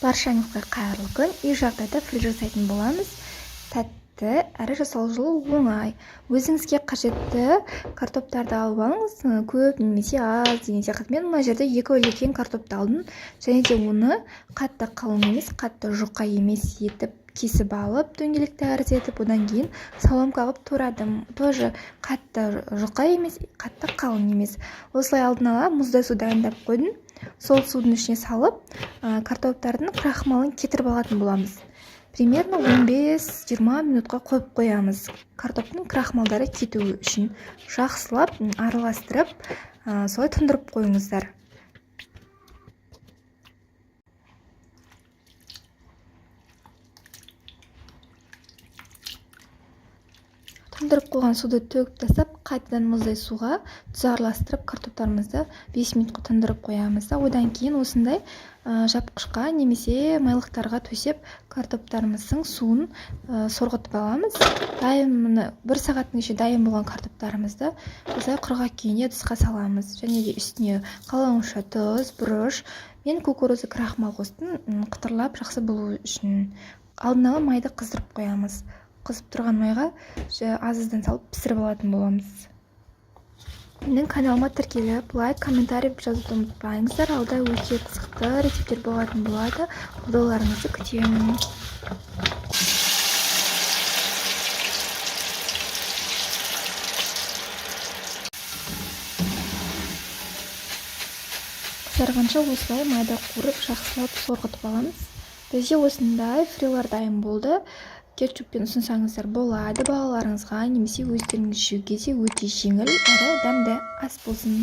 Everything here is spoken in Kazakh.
Баршаңызға қайырлы күн. Үй жағдайда фри жасайтын боламыз. Тәтті әрі жасалу оңай. Өзіңізге қажетті картоптарды алып алыңыз. Көп немесе аз деген сияқты. Мен мына жерде 2 үлкен картопты алдым. Және де оны қатты қалың емес, қатты жұқа емес етіп кесіп алып, дөңгелек тәрізді етіп, одан кейін соломка қылып турадым. Тоже қатты жұқа емес, қатты қалың емес. Осылай алдын ала мұздай су дайындап қойдым. Сол судың ішіне салып, картоптардың крахмалын кетіріп алатын боламыз. Примерно 15-20 минутқа қойып қоямыз. Картоптың крахмалдары кетуі үшін жақсылап араластырып, солай тұндырып қойыңыздар. Тұндырып қойған суды төгіп тастап, қайтадан мұздай суға тұз араластырып, картоптарымызды 5 минутқа тұндырып қоямыз. Одан кейін осындай жапқышқа немесе майлықтарға төсеп, картоптарымыздың суын сорғытып аламыз. Дайын 1 сағаттың ішінде дайын болған картоптарымызды осылай құрғақ күйінде ыдысқа саламыз. Және де үстіне қалауынша тұз, бұрыш, мен кукуруза крахмал қостым, қытырлап жақсы болу үшін. Алдын ала майды қыздырып қоямыз. Қызып тұрған майға азыздан салып пісіріп алатын боламыз. Менің каналыма тіркеліп, лайк, комментарий жазуды ұмытпаңыздар. Алда өте қызықты рецептер болатын болады. Қолдауларыңызды күтемін. Қызарғанша осылай майда қуырып, жақсылап сорғытып аламыз. Бізде осындай фрилар дайын болды. Кетчуппен ұсынсаңыздар болады балаларыңызға, немесе өздеріңіз жеуге де өте жеңіл әрі дәмді ас болсын.